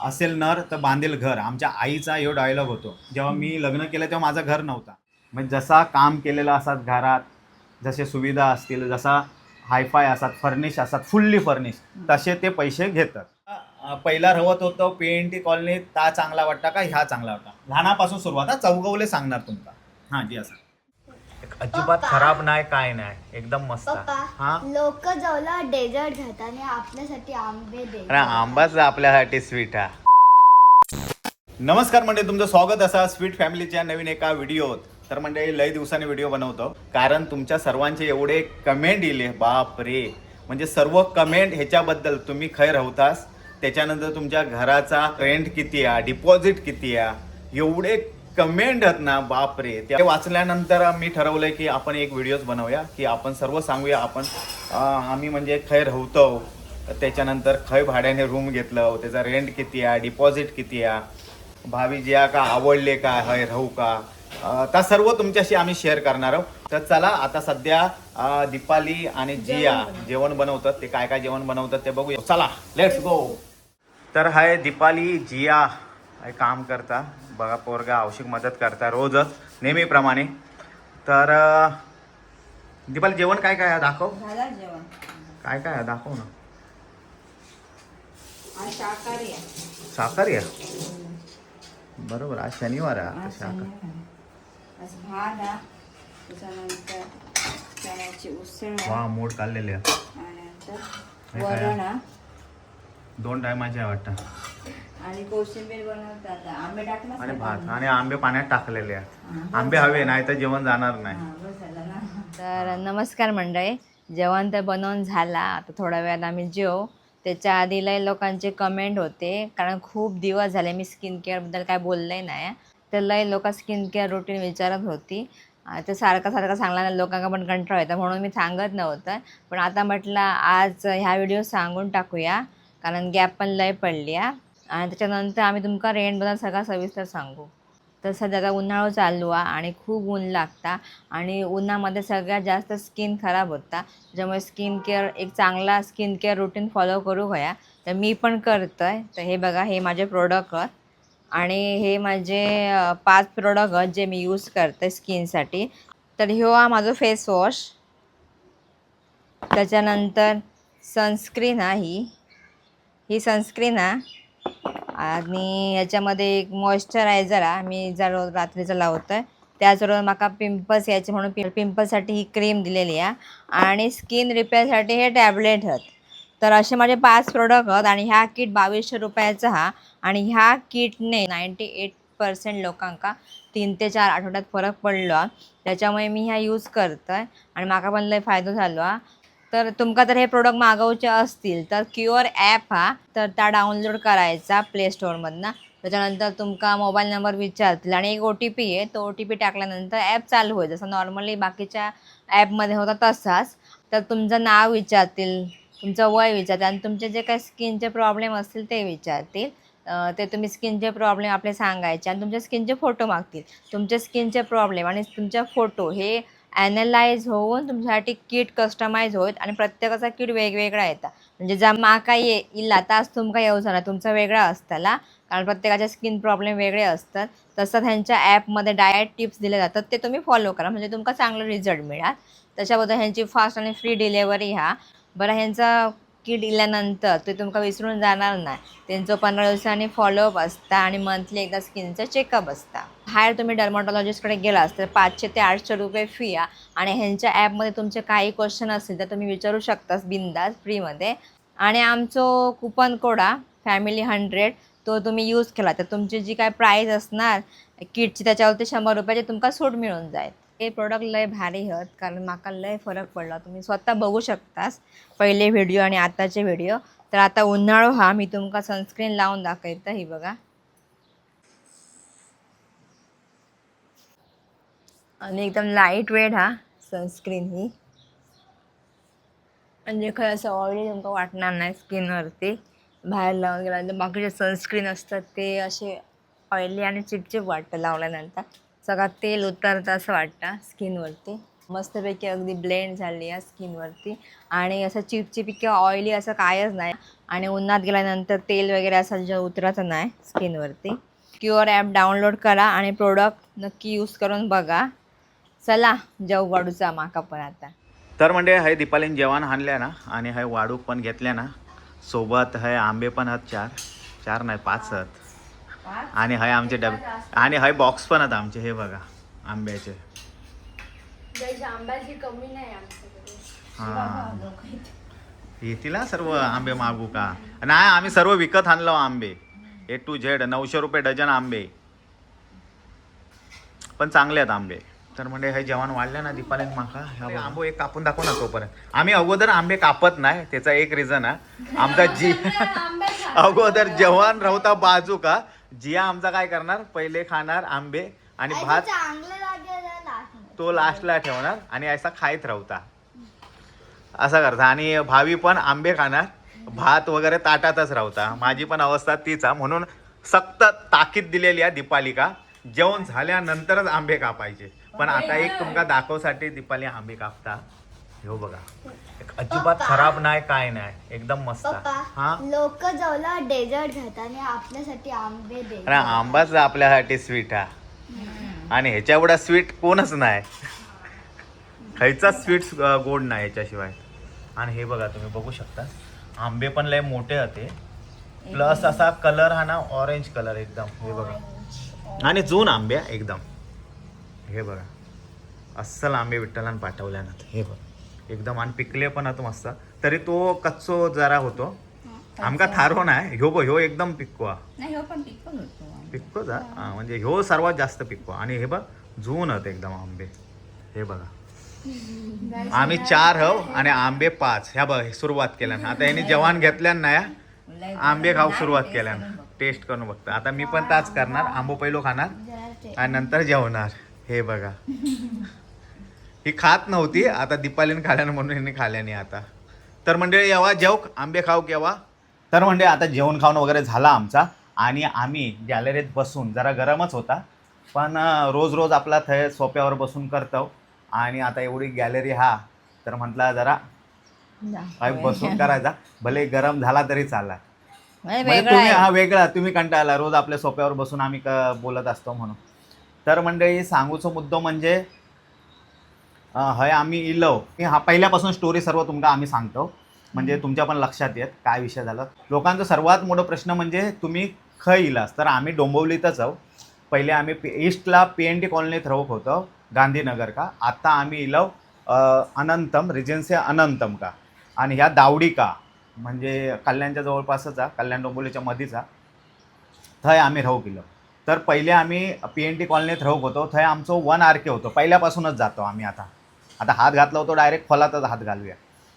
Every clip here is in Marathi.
असेल नर तर बांधेल घर. आमच्या आईचा ह्यो डायलॉग होतो. जेव्हा मी लग्न केलं तेव्हा माझं घर नव्हता. म्हणजे जसा काम केलेला असतात घरात, जसे सुविधा असतील, जसा हायफाय असतात, फर्निश असतात, फुल्ली फर्निश, तसे ते पैसे घेतात. पहिला रवत होतो PNT कॉलनीत, ता चांगला वाटता का ह्या चांगला वाटता? लहानापासून सुरुवात चौगवले सांगणार तुमका. हां जी असं अजिबात खराब नाही, काय नाही, एकदम मस्त. हा लोक जवळ डेझर्ट घेतात आणि आपल्यासाठी आंबे दे. अरे आंबाच आपल्यासाठी स्वीट हा. नमस्कार म्हणजे तुमचं स्वागत असा स्वीट फॅमिलीच्या नवीन एका व्हिडिओत. तर म्हणजे लय दिवसाने व्हिडिओ बनवतो कारण तुमच्या सर्वांचे एवढे कमेंट इले, बाप रे. म्हणजे सर्व कमेंट ह्याच्याबद्दल, तुम्ही खैर होतास, त्याच्यानंतर तुमच्या घराचा रेंट किती आहे, डिपॉझिट किती आहे, एवढे कमेंट आहेत ना, बाप रे. ते वाचल्यानंतर मी ठरवलंय की आपण एक व्हिडिओज बनवूया, की आपण सर्व सांगूया आपण आम्ही म्हणजे खैर होतो, त्याच्यानंतर खय भाड्याने रूम घेतलं, त्याचा रेंट किती आहे, डिपॉझिट किती आहे, भावी जिया का आवडले का, हय राहू का, त्या सर्व तुमच्याशी आम्ही शेअर करणार आहोत. तर चला आता सध्या दीपाली आणि जिया जेवण बनवतात. ते काय काय जेवण बनवतात ते बघूया. चला लेट्स गो. तर हाय दीपाली, जिया काम करता बघा, पोरगा आवश्यक मदत करता रोजच नेहमीप्रमाणे. तर दीपाली जेवण काय काय आहे दाखव. जेवण काय काय आहे दाखव ना. शाकाहारी शाकाहारी आहे, बरोबर. आज शनिवार आहे, आता शाकाहारी. भात आहे, त्याच्यानंतर चण्याची उसळ वा, मूड काढलेले आहे. आणि नंतर वरण आहे, 2 टायमाचे आहे वाटतं. आणि कोशिंबीर बनवतात, आंबे टाकला आणि भात आणि आंबे पाण्यात टाकलेले आहे. आंबे हवे, नाही तर जेवण जाणार नाही. तर नमस्कार मंडळी, जेवण तर बनवून झाला. आता थोड्या वेळात आम्ही जेव. त्याच्या आधी लय लोकांचे कमेंट होते, कारण खूप दिवस झाले मी स्किन केअरबद्दल काय बोलले नाही. तर लय लोक स्किन केअर रुटीन विचारत होती. तर सारखं सांगला लोकांना पण कंटाळा येतं, म्हणून मी सांगत नव्हतं. पण आता म्हटलं आज ह्या व्हिडिओ सांगून टाकूया, कारण गॅप पण लय पडली आहे. आणि त्याच्यानंतर आम्ही तुमका रेंटबद्दल सगळा सविस्तर सांगू. तर सध्या उन्हाळा चालू आहे आणि खूप ऊन लागता, आणि उन्हामध्ये सगळ्यात जास्त स्किन खराब होता. त्याच्यामुळे स्किन केअर, एक चांगला स्किन केअर रुटीन फॉलो करू घ्या. तर मी पण करतो आहे. तर हे बघा, हे माझे प्रोडक्ट आहेत आणि हे माझे 5 प्रोडक्ट आहेत जे मी यूज करते स्किनसाठी. तर ह्यो हा माझं फेस वॉश, त्याच्यानंतर सनस्क्रीन आहे, ही सनस्क्रीन आहे, आणि ह्याच्यामध्ये एक मॉइश्चरायझर आहे, मी जर रात्रीचं लावतो आहे. त्याचबरोबर मला पिंपल्स यायचे म्हणून पिंपलसाठी ही क्रीम दिलेली आहे, आणि स्किन रिपेअरसाठी हे टॅबलेट आहेत. तर असे माझे 5 प्रोडक्ट आहेत, आणि ह्या किट 2200 रुपयाचा हा. आणि ह्या किटने 98% लोकांका 3 ते 4 आठवड्यात फरक पडलो. त्याच्यामुळे मी ह्या यूज करतो आहे आणि मला पण लय फायदा झालो. तर तुमका जर हे प्रोडक्ट मागवचे असतील तर क्युअर ॲप हा, तर त्या डाउनलोड करायचा प्ले स्टोअरमधनं. त्याच्यानंतर तुमका मोबाईल नंबर विचारतील आणि एक OTP आहे, तो OTP टाकल्यानंतर ॲप चालू होईल, जसं नॉर्मली बाकीच्या ॲपमध्ये होता तसाच. तर तुमचं नाव विचारतील, तुमचं वय विचारतील, आणि तुमचे जे काही स्किनचे प्रॉब्लेम असतील ते विचारतील. ते तुम्ही स्किनचे प्रॉब्लेम आपले सांगायचे आणि तुमच्या स्किनचे फोटो मागतील. तुमचे स्किनचे प्रॉब्लेम आणि तुमच्या फोटो हे ॲनलाइज होऊन तुमच्यासाठी किट कस्टमाइज होईल, आणि प्रत्येकाचा किट वेगवेगळा येतात. म्हणजे ज्या माका इल्ला तास तुमका येऊ झाला तुमचा वेगळा असताला, कारण प्रत्येकाचे स्किन प्रॉब्लेम वेगळे असतात. तसं त्यांच्या ॲपमध्ये डायट टिप्स दिले जातात, ते तुम्ही फॉलो करा, म्हणजे तुमका चांगलं रिझल्ट मिळाल. त्याच्याबद्दल ह्यांची फास्ट आणि फ्री डिलेवरी ह्या. बरं, ह्यांचा किट दिल्यानंतर ते तुमका विसरून जाणार नाही. त्यांचं 15 दिवसांनी फॉलोअप असता आणि मंथली एकदा स्किनचं चेकअप असता. बाहेर तुम्ही डर्मॅटॉलॉजिस्टकडे गेलास तर 500 ते 800 रुपये फी आहे, आणि ह्यांच्या ॲपमध्ये तुमचे काही क्वेश्चन असतील तर तुम्ही विचारू शकतास बिंदास फ्रीमध्ये. आणि आमचं कुपन कोड आहे फॅमिली100, तो तुम्ही यूज केला तर तुमची जी काय प्राईस असणार किटची त्याच्यावरती 100 रुपयाची तुमका सूट मिळून जाईल. हे प्रोडक्ट लय भारी आहेत, कारण माका लय फरक पडला. तुम्ही स्वतः बघू शकतास पहिले व्हिडिओ आणि आताचे व्हिडिओ. तर आता उन्हाळा हा, मी तुमका सनस्क्रीन लावून दाखवतं. ही बघा, आणि एकदम लाईट वेट हा सनस्क्रीन ही, म्हणजे खरं असं ऑइली तुमका वाटणार नाही स्किनवरती. बाहेर लावून गेल्यानंतर बाकीचे सनस्क्रीन असतात ते असे ऑइली आणि चिपचिप वाटतं लावल्यानंतर, सगळं तेल उतरतं असं वाटतं स्किनवरती. मस्तपैकी अगदी ब्लेंड झाली आहे स्किनवरती आणि असं चिपचिपी किंवा ऑइली असं कायच नाही आणि उन्हात गेल्यानंतर तेल वगैरे असं जे उतरत नाही स्किनवरती. क्युअर ॲप डाउनलोड करा आणि प्रोडक्ट नक्की यूज करून बघा. चला जेव वाढूचा माका पण आता. तर म्हणजे हे दीपालीन जेवण आणल्या ना आणि हे वाडू पण घेतल्या ना, सोबत हे आंबे पण आहेत 4 नाही 5 आहेत आणि हे आमचे डबे आणि हे बॉक्स पण आहेत आमचे. हे बघा आंब्याचे. आंब्याची कमी नाही आमच्याकडे. हां येतील हा सर्व आंबे मागू का? नाही आम्ही सर्व विकत आणलो आंबे A to Z 900 रुपये डझन आंबे, पण चांगले आहेत आंबे. तर म्हणजे हे जेवण वाढलं ना दीपालीन माका आंबो एक कापून दाखव ना तोपर्यंत. आम्ही अगोदर आंबे कापत नाही, त्याचा एक रिझन आहे आमचा जी अगोदर जेवण राहता बाजू का जिया आमचा काय करणार, पहिले खाणार आंबे आणि भात चांगलं लागेल तो लास्टला ठेवणार आणि असा खायत राहता, असं करता. आणि भावी पण आंबे खाणार, भात वगैरे ताटातच राहता. माझी पण अवस्था तीच आहे, म्हणून सक्त ताकीद दिलेली आहे दीपालिका जेवण झाल्यानंतरच आंबे कापायचे. पण आता एक तुमका दाखवसाठी दीपाली आंबे कापता. हो बघा अजिबात खराब नाही काय नाही, एकदम मस्त. हा लोक जवळ डेझर्ट घेतात आणि आपल्यासाठी आंबे दे. अरे आंबाच आपल्यासाठी स्वीट हा, आणि ह्याच्या एवढा स्वीट कोणच नाही, ह्याचा स्वीट गोड नाही ह्याच्याशिवाय. आणि हे बघा तुम्ही बघू शकता आंबे पण लय मोठे होते, प्लस असा कलर हा ना ऑरेंज कलर एकदम. हे बघा आणि जून आंबे एकदम. हे बघा अस्सल आंबे विठ्ठलान पाठवल्यानं. हे बघा एकदम आणि पिकले पण आहेत मस्त. तरी तो कच्चो जरा होतो आमका थारो नाही. ह्यो एकदम पिकवा पिकतो जा म्हणजे ह्यो सर्वात जास्त पिकवा. आणि हे बघ जून आहेत एकदम आंबे. हे बघा आम्ही 4 हव आणि आंबे 5. ह्या बघ सुरुवात केल्यानं. आता यांनी जेवण घेतल्यानं नाही आंबे खाऊ सुरुवात केल्यानं. टेस्ट करून बघता. आता मी पण ताच करणार, आंबो पहिलो खाणार आणि नंतर जेवणार. हे बघा ही खात नव्हती, आता दीपालीने खाल्यानं म्हणून हिने खाल्याने आता. तर म्हणजे येवा जेव आंबे खाऊ केव्हा. तर म्हणजे आता जेवण खाऊन वगैरे झाला आमचा आणि आम्ही गॅलरीत बसून, जरा गरमच होता पण रोज रोज आपला थय सोप्यावर बसून करतो. आणि आता एवढी गॅलरी हा तर म्हटलं जरा काय बसून करायचा, भले गरम झाला तरी चालला. म्हणजे तुम्ही हा वेगळा तुम्ही कंटाळला रोज आपल्या सोप्यावर बसून आम्ही बोलत असतो म्हणून. तर म्हणजे सांगूचो मुद्दो म्हणजे हय आम्ही इलो हा पहिल्यापासून स्टोरी सर्व तुमका आम्ही सांगतो, म्हणजे तुमच्या पण लक्षात येत काय विषय झाला. लोकांचा सर्वात मोठा प्रश्न म्हणजे तुम्ही खय इलास. तर आम्ही डोंबिवलीतच आहो. पहिले आम्ही ईस्टला PNT कॉलनीत राहत होतो, गांधीनगर का. आता आम्ही इलो अनंतम रिजन्सी अनंतम का. आणि ह्या दावडी का म्हणजे कल्याणच्या जवळपासच आहे, कल्याण डोंबिवलीच्या मध्येचा. थंय आम्ही राहू गेलो. तर पहिले आम्ही PNT कॉलनीत राहत होतो. थंय आमचं 1 RK होतं, पहिल्यापासूनच जातो आम्ही. आता हात घातला होतो डायरेक्ट खोलातच हात घालूया.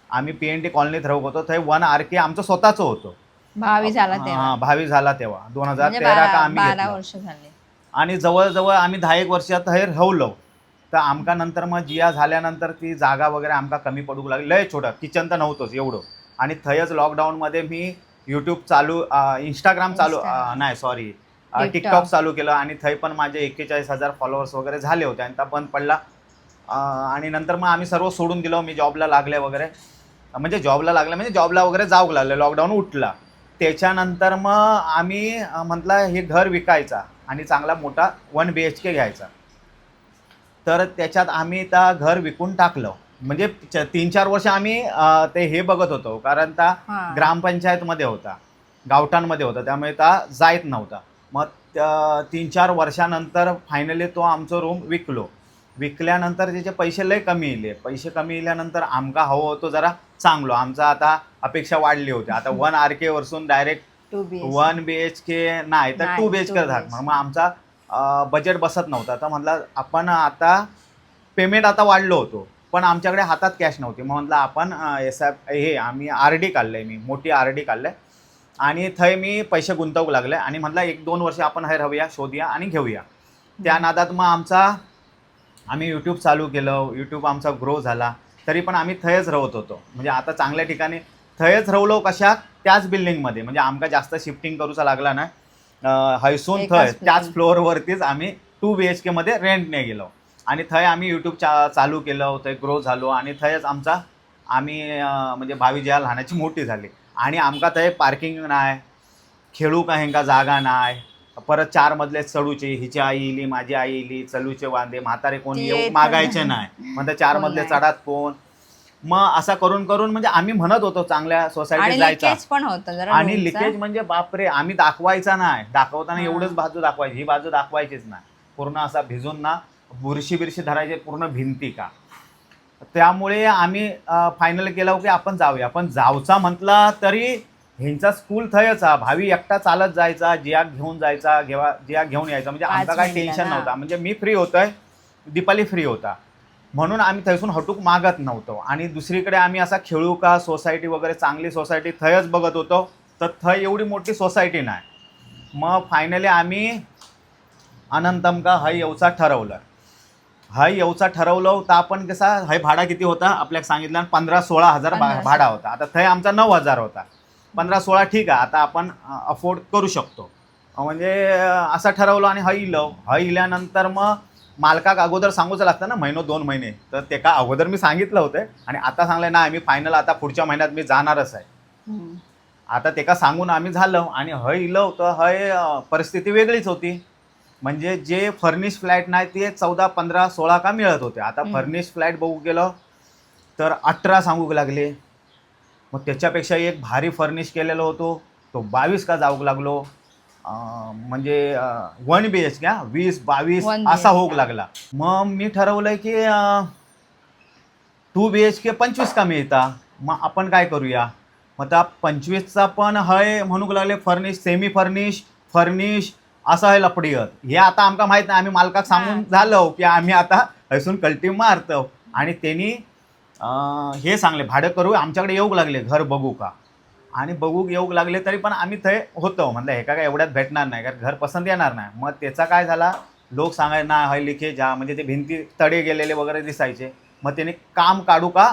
आम्ही PNT कॉलनीत राहत होतो. थंय 1 RK आमचं स्वतःचं होतं. भावी झाला तेव्हा 2013 का आम्ही 12 वर्ष झाले. आणि जवळजवळ आम्ही 10-1 वर्षात हे राहलो. तर आमका नंतर मग जिया झाल्यानंतर ती जागा वगैरे आमका कमी पडू लागली. लय छोटं किचन तर नव्हतंच एवढं. आणि थयच लॉकडाऊनमध्ये मी यूट्यूब चालू, इंस्टाग्राम चालू नाही सॉरी टिकटॉक चालू केलं. आणि थंय पण माझे 41,000 फॉलोअर्स वगैरे झाले होते आणि त्या बंद पडला. आणि नंतर मग आम्ही सर्व सोडून दिलो. मी जॉबला लागले वगैरे, म्हणजे जॉबला वगैरे जाऊ लागले. लॉकडाऊन उठला त्याच्यानंतर मग आम्ही म्हटलं हे घर विकायचा आणि चांगला मोठा 1 BHK घ्यायचा. तर त्याच्यात आम्ही त्या घर विकून टाकलं. म्हणजे 3-4 वर्ष आम्ही ते हे बघत होतो, कारण त्या ग्रामपंचायतमध्ये होता, गावठाणमध्ये होता, त्यामुळे त्या जायत नव्हता. मग 3-4 वर्षानंतर फायनली तो आमचं रूम विकल्यानंतर त्याचे पैसे लय कमी इल्यानंतर आमका हवं होतं जरा चांगलं. आमचा आता अपेक्षा वाढली होती. आता 1 RK वरसून डायरेक्ट 1 BHK नाही तर 2 BHK झालं. मग आमचा बजेट बसत नव्हता. तर म्हटलं आपण आता पेमेंट आता वाढलो होतो पण आमच्याकडे हातात कॅश नव्हती. मग म्हटलं आपण हे आम्ही RD काढलंय, मी मोठी RD काढलंय आणि थंय मी पैसे गुंतवू लागले. आणि म्हटलं 1-2 वर्ष आपण हे राहूया, शोधूया आणि घेऊया. त्या नादात मग आम्ही यूट्यूब चालू केलं. यूट्यूब आमचा ग्रो झाला. तरी पण आम्ही थयच राहत होतो. म्हणजे आता चांगल्या ठिकाणी थयच राहलो. कशा त्याच बिल्डिंगमध्ये, म्हणजे आमका जास्त शिफ्टिंग करूचा लागला नाही. हैसून थय त्याच फ्लोअरवरतीच आम्ही 2 BHK मध्ये रेंटने गेलो. आणि थंय आम्ही यूट्यूब चालू केलं, थंय ग्रो झालो आणि थंयच आमचा आम्ही म्हणजे भावी ज्या लहानाची मोठी झाली. आणि आमका थंय पार्किंग नाही, खेळू का हेंका जागा नाही. परत 4 मजले चढूचे, हिची आई इली, माझी आई इली, चलूचे वांदे, म्हातारे कोण ती येऊ येत मागायचे नाही, म्हणते 4 कोण मजले नाही. चढात कोण. मग असा करून करून म्हणजे आम्ही म्हणत होतो चांगल्या सोसायटीत आणि जायचा. लिकेज पण होतं जरा आणि room चा. लिकेज म्हणजे बापरे, आम्ही दाखवायचा नाही, दाखवताना हा. एवढंच बाजू दाखवायची, ही बाजू दाखवायचीच नाही. पूर्ण असा भिजून ना बुरशी बिरशी धरायचे पूर्ण भिंती का. त्यामुळे आम्ही फायनल केलं की आपण जाऊया. पण जाऊचा म्हटला तरी ह्यांचा स्कूल थयच हा. भावी एकटा चालत जायचा, जिया घेऊन जायचा, जिया घेऊन यायचा. म्हणजे 5 आमचा काही मिनिटं टेन्शन ना. नव्हता. म्हणजे मी फ्री होतोय, दीपाली फ्री होता, म्हणून आम्ही थैसून हटूक मागत नव्हतो. आणि दुसरीकडे आम्ही असा खेळू का सोसायटी वगैरे चांगली सोसायटी थयच बघत होतो, तर थय एवढी मोठी सोसायटी नाही. मग फायनली आम्ही अनंतमका हय येऊचा ठरवलं. हय येऊचा ठरवलं तर आपण कसा हय भाडा किती होता आपल्याला सांगितलं, 15-16 हजार 1500. भाडा होता. आता थय आमचा 9,000 होता. 15-16 ठीक आहे, आता आपण अफोर्ड करू शकतो. म्हणजे असं ठरवलं आणि हय इलं. हय इल्यानंतर मग मालकाक अगोदर सांगूच लागतं ना, 1-2 महिने. तर ते का अगोदर मी सांगितलं होतं आणि आता सांगलं ना आम्ही फायनल आता पुढच्या महिन्यात मी जाणारच आहे. हम्म. आता ते का सांगून आम्ही झालं आणि हय इलं होतं. हय परिस्थिती वेगळीच होती. म्हणजे जे फर्निश फ्लॅट नाही ते 14, 15, 16 का मिळत होते. आता फर्निश फ्लॅट बघू गेलं तर 18 सांगू लागले. मग त्याच्यापेक्षा एक भारी फर्निश केलेलो होतो तो 22 का जाऊक लागलो. म्हणजे 1 BHK 20-22 1 असा BHK. होऊ लागला. मग मी ठरवलंय की 2 BHK 25 का मिळता. मग आपण काय करूया, मग त्या 25चा पण हय म्हणू लागले फर्निश, सेमी फर्निश, फर्निश असं आहे लपडीत. हे आता आमका माहित नाही, आम्ही मालकाक सांगून झालो की आम्ही आता हसून कल्टी मारतो. आणि त्यांनी हे सांगले भाडं करू, आमच्याकडे येऊ लागले घर बघू का. आणि बघू येऊ लागले तरी पण आम्ही थंय होतो. म्हणलं हे काय एवढ्यात भेटणार नाही, कारण घर पसंत येणार नाही. मग त्याचा काय झाला, लोक सांगायचे ना हय लिकेज हा, म्हणजे ते भिंती तडे गेलेले वगैरे दिसायचे. मग त्याने काम काढू का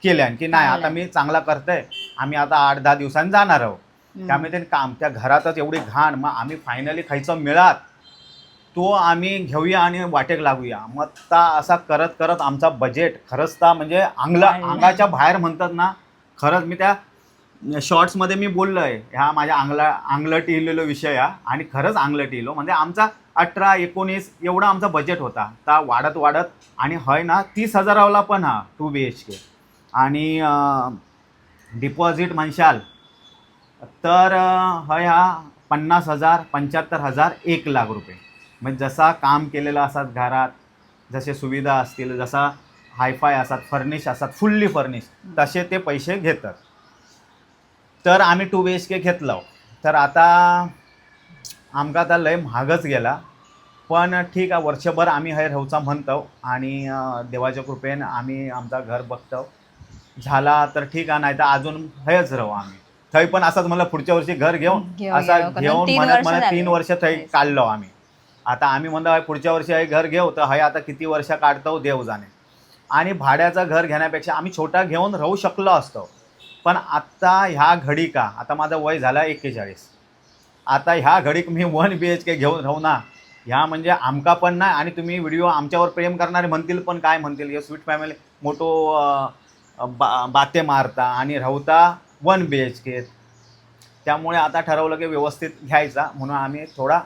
केल्यान की नाही आता मी चांगला करतोय, आम्ही आता 8-10 दिवसांनी जाणार आहोत. त्यामुळे ते काम त्या घरातच एवढी घाण. मग आम्ही फायनली खायचं मिळात तो आम्ही घेऊया आणि वाटेक लागूया. मग ता असा करत करत आमचा बजेट खरंच ता म्हणजे अंगाच्या बाहेर म्हणतात ना. खरंच मी त्या शॉर्ट्समध्ये मी बोललो आहे, ह्या माझ्या अंगलट इलेलो विषय हा. आणि खरंच अंगलट इलो म्हणजे आमचा 18-19 एवढा आमचा बजेट होता. ता वाढत वाढत आणि हय ना 30,000ला पण हा 2 BHK. आणि डिपॉझिट म्हणशाल तर हय हा 50,000, 75,000, 1,00,000 रुपये. म्हणजे जसा काम केलेला असतात घरात, जसे सुविधा असतील, जसा हायफाय असतात, फर्निश असतात, फुल्ली फर्निश, तसे ते पैसे घेतात. तर आम्ही 2 BHK घेतलं. तर आता आमका आता लय महागच गेला. पण ठीक आहे, वर्षभर आम्ही हय राहूचा म्हणतो आणि देवाच्या कृपेने आम्ही आमचा घर बघतो. झाला तर ठीक आहे, नाही तर अजून हयच राहू आम्ही. थंय पण असंच म्हणलं पुढच्या वर्षी घर घेऊन असा घेऊन 3 म्हणत वर्ष म्हणत झाले. 3 वर्ष थंय काढलो आम्ही. आता आम्ही म्हणतो हय पुढच्या वर्षी हय घर घेऊ, तर हय आता किती वर्ष काढतो देव जाणे. आणि भाड्याचं घर घेण्यापेक्षा आम्ही छोटा घेऊन राहू शकलो असतो. पण आत्ता ह्या घडी का, आता माझं वय झालं 41, आता ह्या घडीक मी 1 BHK घेऊन राहू ना, ह्या म्हणजे आमका पण नाही. आणि तुम्ही व्हिडिओ आमच्यावर प्रेम करणारे म्हणतील पण काय म्हणतील, हे स्वीट फॅमिली मोठो बाते मारता आणि राहता 1 BHK. त्यामुळे आता ठरवलं की व्यवस्थित घ्यायचा, म्हणून आम्ही थोडा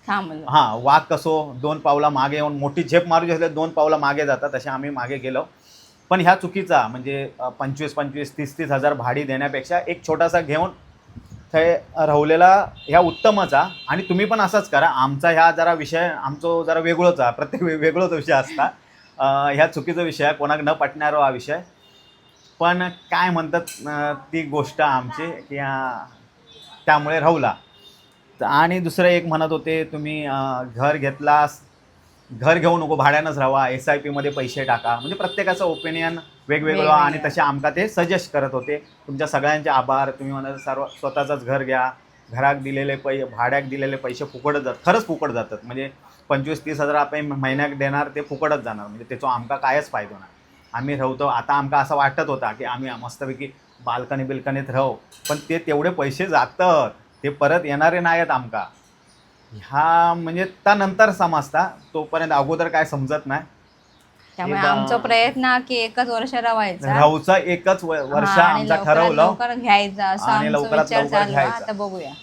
थांबलो. हां वाघ कसो 2 पावला मागे येऊन मोठी झेप मारू असले 2 पावला मागे जातात, तसे आम्ही मागे गेलो. पण ह्या चुकीचा म्हणजे 25-25, 30-30 हजार भाडी देण्यापेक्षा एक छोटासा घेऊन थंय राहुलेला ह्या उत्तमच आहे. आणि तुम्ही पण असंच करा. आमचा ह्या जरा विषय आमचा जरा वेगळोच आहे, प्रत्येक वेगळोच विषय असता. ह्या चुकीचा विषय आहे, कोणाक न पटणारा हा विषय. पण काय म्हणतात ती गोष्ट आमची की त्यामुळे राहुला. आणि दुसरं एक म्हणत होते तुम्ही घर घेतलास, घर घेऊ नको, भाड्यानंच राहा, SIP मध्ये पैसे टाका. म्हणजे प्रत्येकाचं ओपिनियन वेगवेगळं आणि तसे आमका ते सजेस्ट करत होते. तुमच्या सगळ्यांचे आभार. तुम्ही म्हणत सर्व स्वतःचंच घर घ्या, घराक दिलेले भाड्याक दिलेले पैसे फुकटच जातात, खरंच फुकट जातात. म्हणजे 25-30 हजार आपण महिन्याक देणार ते फुकटच जाणार, म्हणजे त्याचा आमका कायच फायदा नाही. आम्ही राहतो आता आमका असं वाटत होता की आम्ही मस्तपैकी बिल्कनीत राहू, पण ते तेवढे पैसे जातात, ते परत येणारे नाही आहेत आमका. ह्या म्हणजे त्यानंतर समजता, तोपर्यंत अगोदर काय समजत नाही. त्यामुळे हे बा- आमचा प्रयत्न की एकच वर्ष राहायचा राहूचं एकच वर्ष हा, आणि आमचा लवकरात ठरवलं लवकर घ्यायचा असा आणि आमचा लवकरात विचार लवकर चालू आहे. घ्यायचा. आता बघूया.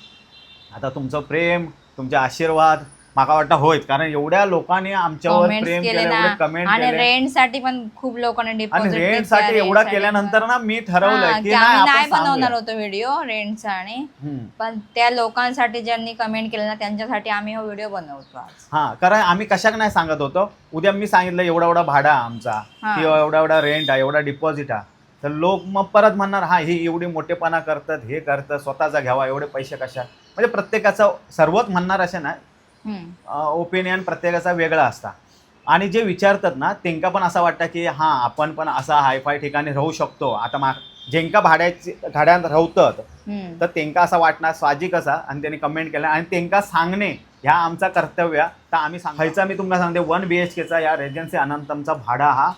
आता तुमचं प्रेम, तुमचे आशीर्वाद माका वाटतं होय, कारण एवढ्या लोकांनी आमच्यावर कमेंट्स प्रेम केले केलं, ना, एवढे कमेंट आणि केले. रेंट साठी पण खूप लोकांनी आणि डिपॉझिट रेंट साठी एवढा केल्यानंतर ना मी ठरवलंय की की आम्ही नाही नाही आपण बनवणार सांगूया. होतो व्हिडिओ रेंटचा, आणि हम्म. पण त्या लोकांसाठी ज्यांनी कमेंट केलं ना त्यांच्यासाठी आम्ही हा व्हिडिओ बनवतो आज. हा, कारण आम्ही कशाक नाही सांगत होतो. उद्या मी सांगितलं एवढा एवढा भाडा आमचा, हा. किंवा एवढा एवढा रेंट आहे, एवढा डिपॉझिट आहे, तर लोक मग परत म्हणणार हा ही एवढी मोठेपणा करतात, हे करतात, स्वतःचा घ्यावा, एवढे पैसे कशा. म्हणजे प्रत्येकाचं सर्वच म्हणणार असे नाही, ओपिनियन प्रत्येकाचा वेगळा असता. आणि जे विचारतात ना त्यांना पण असं वाटतं की हां आपण पण असा हायफाय ठिकाणी राहू शकतो. आता ज्यांका भाड्यात राहतात तर त्यांना असं वाटणार साहजिक असा, आणि त्यांनी कमेंट केलं आणि त्यांना सांगणे ह्या आमचा कर्तव्य. तर आम्ही सांगायचा, मी तुम्हाला सांगते 1 BHKचा या रेजन्सी अनंतमचा भाडा हा,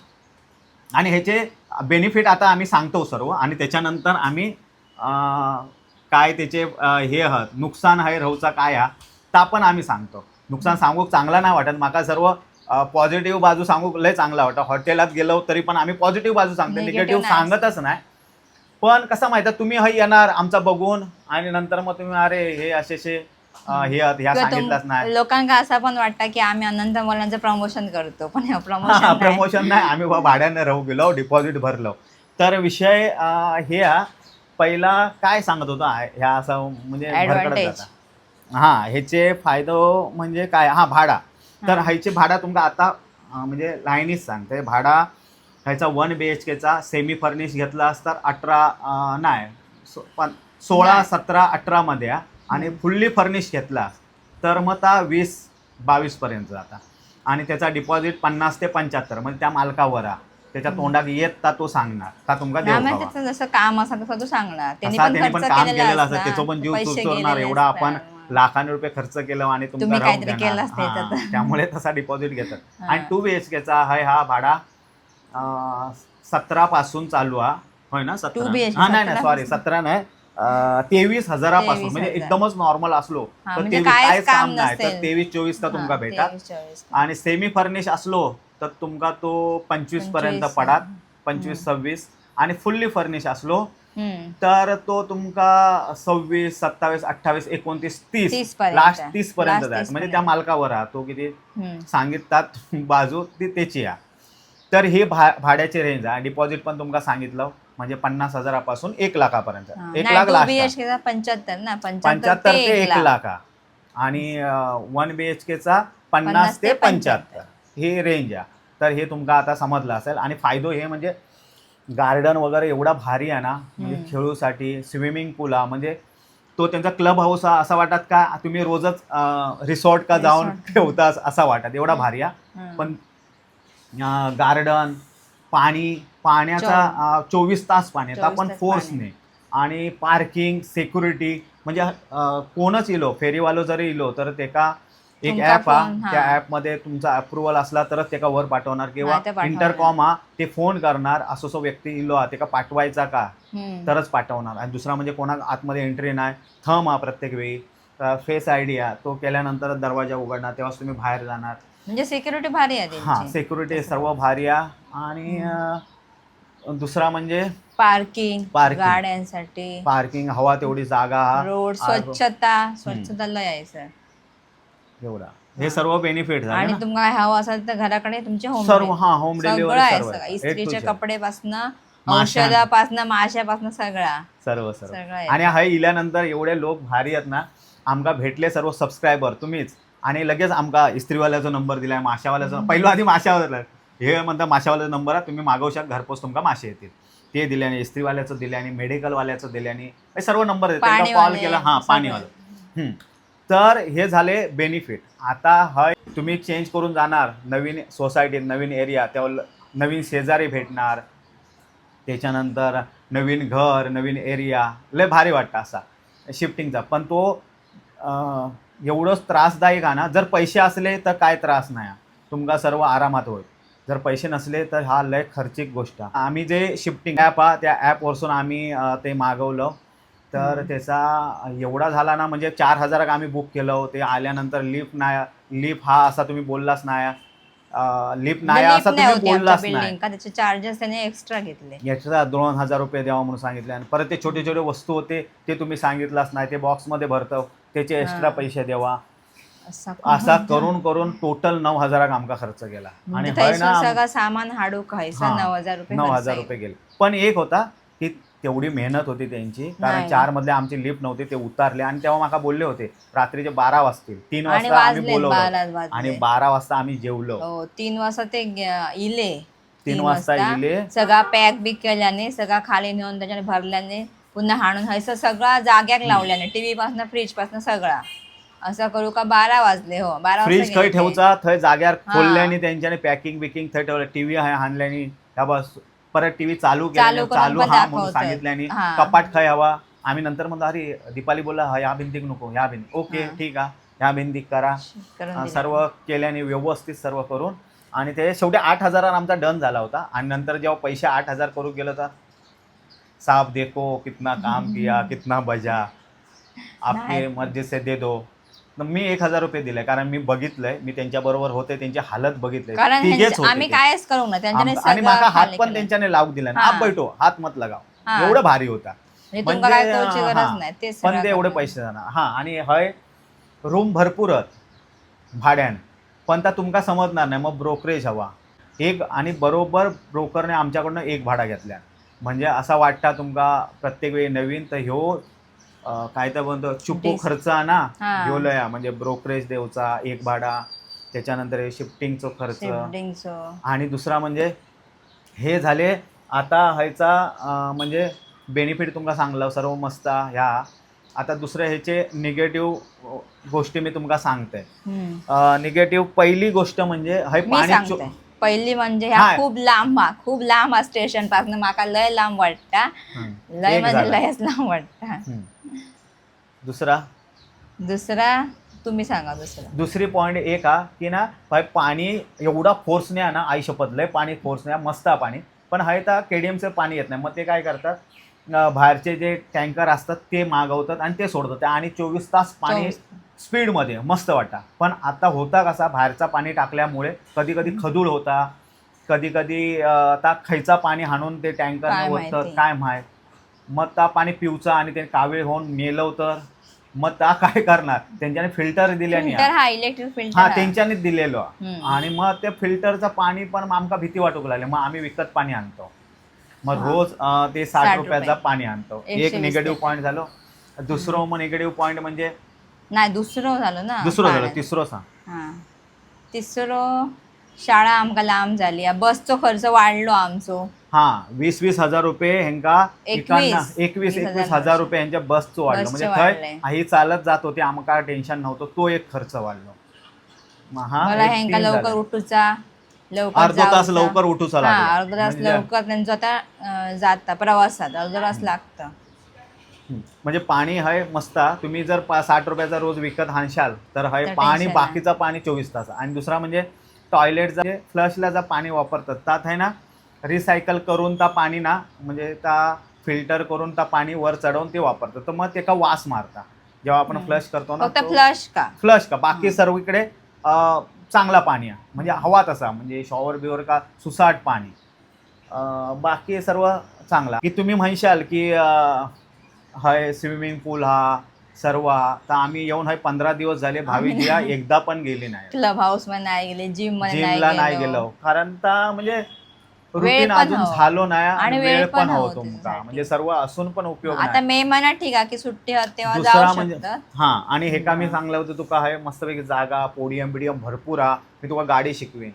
आणि ह्याचे बेनिफिट आता आम्ही सांगतो सर्व, आणि त्याच्यानंतर आम्ही काय त्याचे हे आहात नुकसान आहे राहूचा काय हा ता पण आम्ही सांगतो. नुकसान सांगू चांगला नाही वाटत माका, सर्व पॉझिटिव्ह बाजू सांगू लय चांगला वाटतं. हॉटेलात गेलो तरी पण आम्ही पॉझिटिव्ह बाजू सांगतो, निगेटिव्ह सांगतच नाही. पण कसं माहिती आहे, तुम्ही हे येणार आमचा बघून आणि नंतर मग तुम्ही अरे हे असे ह्या सांगितलंच नाही. लोकांना असं पण वाटतं की आम्ही अनंत मुलांचं प्रमोशन करतो, पण प्रमोशन प्रमोशन नाही, आम्ही भाड्याने राहू गेलो, डिपॉझिट भरलो. तर विषय हे पहिला काय सांगत होता ह्या असं म्हणजे भरकडत जाता. हा, ह्याचे फायदो म्हणजे काय, हा भाडा. तर ह्याचे भाडा तुमका आता म्हणजे लाईनीच सांगते. भाडा ह्याचा 1 BHKचा सेमी फर्निश घेतला असता 16, 17, 18 मध्ये, आणि फुल्ली फर्निश घेतला तर मग ता 20-22 पर्यंत जाता. आणि त्याचा डिपॉझिट 50 ते 75 म्हणजे त्या मालकावर त्याच्या तोंडात येत तो सांगणार का तुमका देऊ. जसं काम असं तसं तो सांगणार, त्यांनी पण काम केलेलं असतं, त्याचं पण जीव चोरणार. एवढा आपण लाखांनी रुपये खर्च केलं आणि तुम्ही काहीतरी केलं असते, त्यामुळे तसा डिपॉझिट घेतात. आणि 2 BHKचा आहे हा भाडा 17 पासून चालू आहे, होय ना? 17 हा नाही सॉरी 17 नाही, 23,000 म्हणजे एकदमच नॉर्मल असलो तर 23 काहीच काम नाही तर 23-24 का तुमका भेटतात. आणि सेमी फर्निश असलो तर तुमका तो 25 पर्यंत पडात, 25-26. आणि फुल्ली फर्निश असलो तर तो तुमका 26, 27, 28, 29, 30 लास्ट 30 पर्यंत जायचं. म्हणजे त्या मालकावर तो किती सांगिततात बाजू ती त्याची आहे. तर हे भाड्याचे रेंज आहे. डिपॉझिट पण तुमका सांगितलं म्हणजे 50,000 1 लाखापर्यंत. 1 लाख लास्ट 75 ते 1 लाख. आणि 1 BHKचा 50 ते 75 हे रेंज आहे. तर हे तुमका आता समजलं असेल. आणि फायदो हे म्हणजे गार्डन वगैरे एवढा भारी आहे ना, म्हणजे खेळूसाठी स्विमिंग पूल म्हणजे तो त्यांचा क्लब हाऊस असं वाटत का तुम्ही रोजच रिसॉर्ट का जाऊन ठेवता असं वाटत, एवढा भारी आहे. पण गार्डन, पाण्याचा 24 तास पाणी येतं पण फोर्सने. आणि पार्किंग, सिक्युरिटी म्हणजे कोणच इलो फेरीवालो जरी इलो तर त्याका एक ॲप त्या ॲपमध्ये तुमचा अप्रुव्हल असला तरच त्याला वर पाठवणार, किंवा इंटरकॉम ते फोन करणार असं व्यक्ती इलो त्याला पाठवायचा का तरच पाठवणार. आणि दुसरा म्हणजे कोणा आतमध्ये एंट्री नाही, थंब प्रत्येक वेळी, फेस ID तो केल्यानंतर दरवाजा उघडणार तेव्हाच तुम्ही बाहेर जाणार. म्हणजे सिक्युरिटी भारी आहे. हा, सिक्युरिटी सर्व भारी आहे. आणि दुसरा म्हणजे पार्किंग, गाड्यांसाठी पार्किंग, हवा तेवढी जागा, रोड स्वच्छता लय आहे सर एवढा. हे सर्व बेनिफिट झाले. आणि तुम्हाला हवं असेल तर घराकडे तुमचे होम डिलिव्हरी आहे, इस्त्रीचे कपडेपासून, औषधापासून, माशापासून सर्व. आणि हा इल्यानंतर एवढे लोक भारी आहेत ना, आमका भेटले सर्व सबस्क्रायबर तुम्हीच. आणि लगेच आमका इस्त्रीवाल्याचा नंबर दिलाय, माशावाल्याचा. पहिला आधी माशावाला हे म्हणता माशावाल्याचा नंबर आहे, तुम्ही मागवशात घरपोच तुमका मासे येतील, ते दिल्याने, इस्त्रीवाल्याचं दिल्याने, मेडिकलवाल्याचं दिल्याने सर्व नंबर देते. कॉल केला हा पाणीवाला. तर हे झाले बेनिफिट. आता तुम्ही चेंज करून जाणार नवीन सोसायटीत, नवीन एरिया, तेव्हा नवीन शेजारी भेटणार, त्याच्यानंतर नवीन घर, नवीन एरिया, लय भारी वाटतं असा शिफ्टिंगचा. पण तो एवढंच त्रासदायक आहे ना. जर पैसे असले तर काय त्रास नाही, तुमका सर्व आरामात होईल. जर पैसे नसले तर हा लय खर्चिक गोष्ट. आम्ही जे शिफ्टिंग ॲप त्या ॲपवरसून आम्ही ते मागवलं तर त्याचा एवढा झाला ना, म्हणजे 4,000 आम्ही बुक केलं. ते आल्यानंतर लिफ्ट हा असा तुम्ही बोललाच नाही, लिफ्ट नाही लिफ्ट असा नाही तुम्ही होती आमच्या बोललाच बिल्डिंग नाही. का, त्याचे चार्जेस त्याने एक्स्ट्रा घेतले. याचा 2,000 रुपये द्यावा म्हणून सांगितले. आणि परत ते छोटे छोटे वस्तू होते ते तुम्ही सांगितलंच नाही, ते बॉक्समध्ये भरतं त्याचे एक्स्ट्रा पैसे द्यावा. असा करून करून टोटल 9,000 आमका खर्च गेला. आणि होय ना, सगळं सामान हाडू खायचं 9,000 रुपये 9,000 रुपये गेले. पण एक होता की तेवढी मेहनत होती त्यांची, कारण 4 मधले आमची लिफ्ट नव्हती, ते उतारले. आणि तेव्हा माका बोलले होते रात्रीचे 12 वाजतील. 3 वाजता आम्ही बोलवलं आणि 12 वाजता आम्ही जेवलो. 3 वाजता ते इले 3 वाजता इले, सगळा पॅक बिक केल्याने, सगळा खाली नेऊन त्याच्याने भरल्याने, पुन्हा हाणून हयसं सगळा जाग्याक लावल्याने, टीव्ही पासून फ्रीज पासून सगळा असं करू का 12 वाजले. 12 फ्रीज खंय ठेवचा थंय जाग्यार खोलल्याने, त्यांच्याने पॅकिंग बिकिंग थंय ठेवलं. टीव्ही हाणल्यानी, ह्या बस परत टीव्ही चालू केल्याने, चालू हा म्हणून सांगितल्याने. कपाट खंय हवा. आम्ही नंतर म्हणतो अरे दीपाली बोला ह्या भिंतीक नको, ह्या भिंती ओके ठीक आहे, ह्या भिंतीक करा. सर्व केल्याने व्यवस्थित सर्व करून, आणि ते शेवटी 8,000 आमचा डन झाला होता. आणि नंतर जेव्हा पैसे 8,000 करू गेलं तर साहब देखो कितना काम किया, कितना बजा, आपके मर्जी से दे दो. मी 1,000 रुपये दिले, कारण मी बघितलंय, मी त्यांच्या बरोबर होते, त्यांची हालत बघितले. आम्ही कायच करू ना त्यांच्याने, आणि माझा हात पण त्यांच्याने लावू दिला ना, आप बैठो हात मत लगाव, एवढं भारी होता. म्हणजे पण ते एवढे पैसे जाणार. हा, आणि हय रूम भरपूरच भाड्यान, पण त्या तुमका समजणार नाही. मग ब्रोकरेज हवा एक, आणि बरोबर ब्रोकरने आमच्याकडनं एक भाडा घेतल्या. म्हणजे असा वाटता तुमका प्रत्येक वेळी नवीन, तर ह्यो काय तर म्हणतो चुकू खर्च ना ह्यो लया. म्हणजे ब्रोकरेज देवचा एक भाडा, त्याच्यानंतर शिफ्टिंगचा खर्च, आणि दुसरा म्हणजे हे झाले आता ह्याचा म्हणजे बेनिफिट तुमका सांगलं सर्व मस्त ह्या. आता दुसरे ह्याचे निगेटिव्ह गोष्टी मी तुमका सांगते. निगेटिव्ह पहिली गोष्ट म्हणजे हय पाणी. पहिली म्हणजे ह्या खूप लांब स्टेशन पासून माका लय लांब वाटता, लय म्हणजे लयच लांब वाटता. दुसरा तुम्ही सांगा. दुसरी पॉइंट एक हा की ना भाई पाणी एवढा फोर्स नाही ना, आई शपथ लय पाणी फोर्स नाही, मस्त पाणी. पण हाय तर केडीएमचं पाणी येत नाही. मग ते काय करतात, बाहेरचे जे टँकर असतात ते मागवतात आणि ते सोडतात, आणि 24 तास पाणी स्पीडमध्ये मस्त वाटतं. पण आता होता कसा, बाहेरचा पाणी टाकल्यामुळे कधी कधी खदूळ होता, कधी कधी आता खायचा पाणी हाणून ते टँकर होतं काय माहीत. मग त्या पाणी पिवचा आणि ते कावीळ होऊन मेलं तर मग त्या काय करणार, त्यांच्याने फिल्टर दिल्याने, हा त्यांच्यानेच दिलेलं. आणि मग ते फिल्टरचं पाणी पण आमका भीती वाटू लागली. मग आम्ही विकत पाणी आणतो, मग रोज ते 60 रुपयाचं पाणी आणतो. एक निगेटिव्ह पॉईंट झालो. दुसरं मग निगेटिव्ह पॉईंट म्हणजे नाही दुसरं झालं, तिसरं सांग. तिसरं शाळा आमका लांब झाली, बसचो खर्च वाढलो आमचो. 20,000 रुपये ह्यांका 21,000 रुपये ह्यांच्या बसचं वाढलं. म्हणजे थंय आई चालत जात होते, आमका टेन्शन नव्हतं, तो एक खर्च वाढलो. मला ह्यांका लवकर उठूचा, अर्धा तास लवकर उठूचा, अर्धा तास लवकर त्यांचं आता जाता प्रवासात अर्धा तास लागतं. म्हणजे पाणी हय मस्त. तुम्ही जर 60 रुपयाचा रोज विकत हाणशाल तर हय पाणी, बाकीचं पाणी 24 तास. आणि दुसरा म्हणजे टॉयलेटचा फ्लशला जर पाणी वापरतात त्यात आहे ना, रिसायकल करून त्या पाणी ना, म्हणजे त्या फिल्टर करून त्या पाणी वर चढवून ते वापरतात. तर मग ते का वास मारता जेव्हा आपण फ्लश करतो ना, फ्लश का बाकी सर्वीकडे चांगला पाणी आहे, म्हणजे हवा तसा, म्हणजे शॉवर बिवर का सुसाट पाणी, बाकी सर्व चांगला. की तुम्ही म्हणशाल की हय स्विमिंग पूल हा सर्व, तर आम्ही येऊन 15 दिवस झाले, भावीजीला एकदा पण गेली नाही. क्लब हाऊस मध्ये नाही गेले, जिमला नाही गेलो, कारण म्हणजे रुटीन अजून झालो नाही आणि वेळ पण होतो तुमका, म्हणजे सर्व असून पण उपयोग नाही. आता मे महिना ठीक आहे की सुट्टी तेव्हा जाऊ शकतात. हा, आणि हे का मी सांगलं होतं तुका आहे मस्तपैकी जागा, पोडियम बिडियम भरपूर हा. मी तुका गाडी शिकवेन,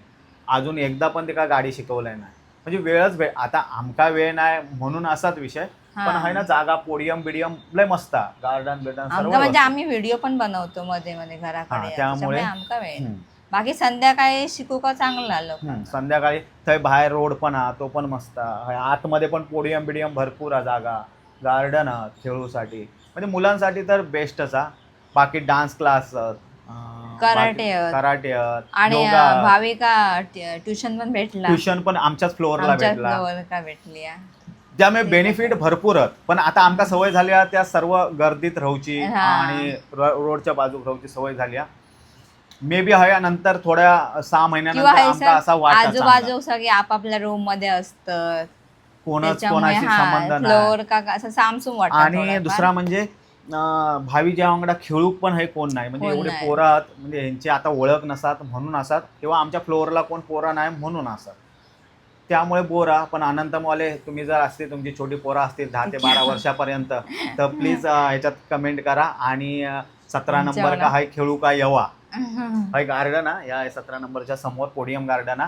अजून एकदा पण ते का गाडी शिकवलंय नाही. म्हणजे वेळच आता आमका वेळ नाही म्हणून असाच विषय. पण आहे ना जागा, पोडियम बिडियम लय मस्त, गार्डन बिर्डन सर्व. म्हणजे आम्ही व्हिडिओ पण बनवतो मध्ये मध्ये घराकडे, त्यामुळे आमका वेळ. बाकी संध्याकाळी शिकू का चांगलं आलं. संध्याकाळी थंय बाहेर रोड पण हा, तो पण मस्त. आतमध्ये पण पोडियम बिडियम भरपूर हा, जागा, गार्डन हा खेळूसाठी. म्हणजे मुलांसाठी तर बेस्टच हा. बाकी डान्स क्लास, कराटे आणि भाविका ट्युशन पण भेटला. ट्युशन पण आमच्याच फ्लोअरला भेटला. भेटली. त्यामुळे बेनिफिट भरपूर आहेत. पण आता आमका सवय झाली आहे त्या सर्व गर्दीत राहूची हा. आणि रोडच्या बाजूक राहूची सवय झाली आहे. मे बी हया नंतर थोड्या 6 किंवा महिन्यानंतर हे आमका असा सर वाटतं आजूबाजू सगळे आपापल्या रूम मध्ये असतात, कोणाच कोणाशी संबंध नाही. फ्लोअर का असं सामसूम वाटतं आणि थोडंफार. दुसरा म्हणजे भावी ज्या वांगडा खेळूक पण हे कोण नाही, म्हणजे कोण एवढे नाही. पोरं आहेत, म्हणजे यांची आता ओळख नसतात म्हणून असतात, किंवा आमच्या फ्लोअरला कोण पोरं नाही म्हणून असतात, त्यामुळे बोरा. पण अनंतमवाले तुम्ही जर असते, तुमची छोटी पोरं असतील 10 ते 12 वर्षापर्यंत, तर प्लीज ह्याच्यात कमेंट करा. आणि 17 नंबर का हाय खेळू का येवा, हाय गार्डन या 17 नंबरच्या समोर पोडियम गार्डन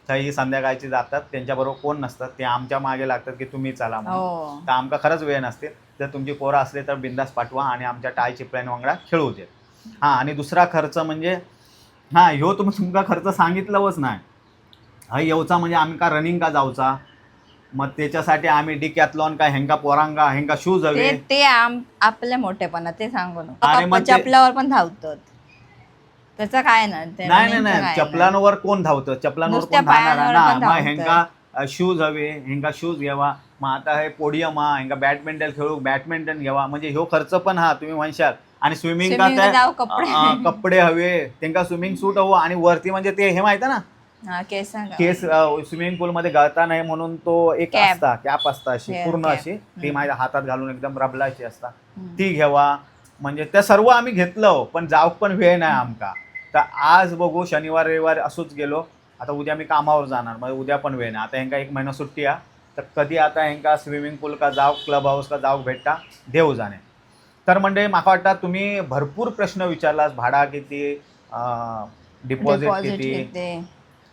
ही संध्याकाळची जातात, त्यांच्याबरोबर कोण नसतात, ते आमच्या मागे लागतात की तुम्ही चला म्हणून. हो. तर आमका खरंच वेळ नसते. जर तुमची पोरं असले तर बिंदास पाठवा आणि आमच्या टाय चिपळ्यान वांगडा खेळू दे. हां, आणि दुसरा खर्च म्हणजे ह्यो तुमका खर्च सांगितलंच नाही. हा येऊचा म्हणजे आम्ही का रनिंग का जाऊचा, मग त्याच्यासाठी आम्ही डिकॅथलॉन का हेंका पोरांगा हेंका शूज हवे. ते आपल्या मोठेपणा ते सांगू अरे मग नको. ते- चपलावर पण धावतात, त्याचं काय ना ते नाही running चं काय नाही, चपलांवर कोण धावतं, चपलांवर नुसत्या कोण धावणार पायांवर ना. पण मग धावतं. हेंका शूज हवे, हेंका शूज घ्यावा. मग आता हे पोडियम हेंका बॅडमिंटन खेळू बॅडमिंटन घ्यावा, म्हणजे ह्यो खर्च पण तुम्ही म्हणशाल. आणि स्विमिंग का Swimming ला जाऊ कपडे. कपडे हवे, त्यांना स्विमिंग सूट हवं. आणि वरती म्हणजे ते हे माहिती ना, हा, केस केस स्विमिंग पूल मध्ये गळता नाही म्हणून तो एक Cap. असता, कॅप असता अशी Hair पूर्ण cap. अशी, ती माझ्या हातात घालून एकदम रबलाची असता, ती घ्यावा. म्हणजे त्या सर्व आम्ही घेतलं, पण जाऊक पण वेळ नाही आमका. तर आज बघू, शनिवार रविवार असंच गेलो. आता उद्या मी कामावर जाणार, म्हणजे उद्या पण वेळ नाही. आता ह्यांका 1 महिना सुट्टी आहे, तर कधी आता ह्यांका स्विमिंग पूल का जाऊ, क्लब हाऊस का जाऊ भेटता, देव जाणे. तर म्हणजे माका वाटतं तुम्ही भरपूर प्रश्न विचारलास, भाडा किती, डिपॉझिट किती,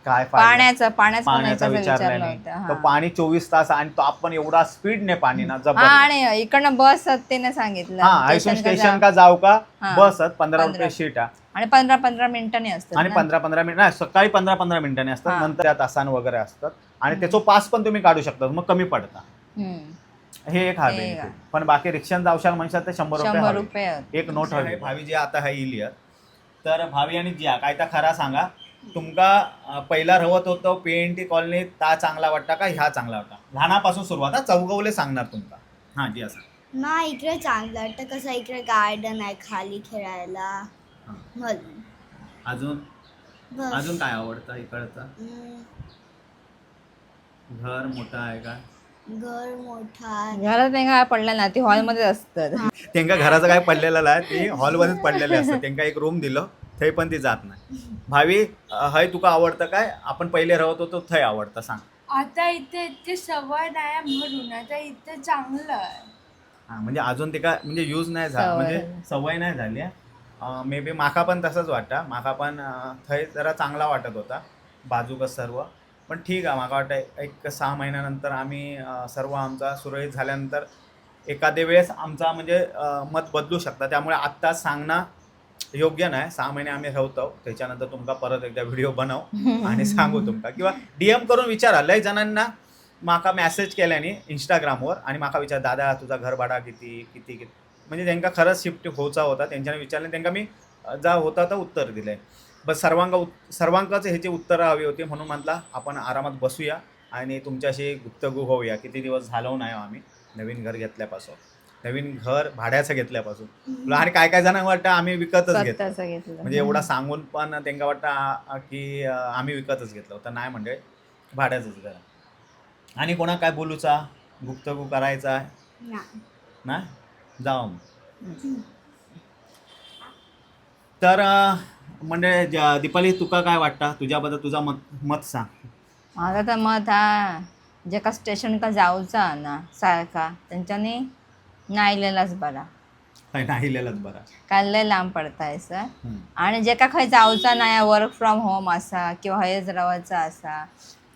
काय पाण्याचा पाण्याचा विचारला नाही. तर पाणी 24 तास, आणि तो आपण एवढा स्पीडने पाणी ना जबरदस्त. आणि इकडनं बस ते सांगितलं हायसून स्टेशन का जाऊ का, बस 15 रुपये 15 शीट आणि 15-15 मिनिटांनी असतात आणि ना. 15-15 मिनिट नाही, सकाळी 15-15 मिनिटांनी असतात, हा. नंतर त्या तासान वगैरे असतात. आणि त्याचा पास पण तुम्ही काढू शकता, मग कमी पडता. हे एक हा बेनिफिट. पण बाकी रिक्षान जावशाल म्हणशाल तर 100 100 रुपये रुपये एक नोट हवी. भावी जी आता हा येईल, तर भावी आणि जिया काय तर खरा सांगा, तुमका पहिला रवत होतं PNT कॉलनीत ता चांगला वाटता का ह्या चांगला वाटता? लहानापासून सुरुवात, चौगवले सांगणार तुमका. हा जी असं ना इकडे चांगलं वाटतं, कसं इकडे गार्डन आहे खाली खेळायला हा. म्हणून. अजून बस. अजून काय आवडतं इकडचं? घर मोठं आहे का? घर मोठा घरात नाही काय पडलं ना, ती हॉलमध्ये असतात. त्यांका घराचं काय पडलेलं नाही, ती हॉलमध्येच पडलेले असतं. त्यांका एक रूम दिलं, थंय पण ती जात नाही. भावी हय तुका आवडतं काय? आपण पहिले राहत होतो थंय आवडतं, सांग. आता इथे इतकी सवय नाही म्हणून आता इथे चांगलं आहे. हा, म्हणजे अजून ते काय म्हणजे यूज नाही झाला, सवय. म्हणजे सवय नाही झाली. मे बी माका पण तसंच वाटतं. माका पण थंय जरा चांगला वाटत होता बाजूकच सर्व. पण ठीक आहे, माका वाटतं एक 6 महिन्यानंतर आम्ही सर्व आमचा सुरळीत झाल्यानंतर एखाद्या वेळेस आमचा म्हणजे मत बदलू शकता. त्यामुळे आत्ताच सांगणं योग्य नाही. 6 महिने आम्ही राहतो, त्याच्यानंतर तुमका परत एकदा व्हिडिओ बनव आणि सांगू तुमका, किंवा DM करून विचारा. लय जणांना माका मेसेज केल्याने इंस्टाग्रामवर आणि माका विचार, दादा तुझा घर भाडा किती किती किती, म्हणजे त्यांना खरंच शिफ्ट होचा होता, त्यांच्याने विचारले, त्यांना मी जा होता तर उत्तर दिलंय. बस सर्वांकाच ह्याची उत्तरं हवी होती, म्हणून म्हटलं आपण आरामात बसूया आणि तुमच्याशी गुप्तगू होऊया. किती दिवस झालो नाही आम्ही नवीन घर घेतल्यापासून, नवीन घर भाड्याचं घेतल्यापासून. आणि काय काय जणांना वाटतं आम्ही विकतच घेतो, स्वतःचं घेतलं. म्हणजे एवढा सांगून पण त्यांना वाटतं की आम्ही विकतच घेतलं होतं. नाही म्हणजे भाड्याचंच घर. आणि कोणा काय बोलूचा, गुप्तगू करायचा ना, जाऊ मग. तर म्हणजे दीपाली तुका काय वाटतं, तुझ्याबद्दल तुझा मत सांग. माझं तर मत जे का स्टेशन का जाऊचा ना सारखा, त्यांच्यानी नाहीलेलाच बरा, नाही लिहिलंच बरं. काय लय लांब पडताय सर. आणि जे का खंय जाऊचा नाही, वर्क फ्रॉम होम असा किंवा हयच रावायचा असा,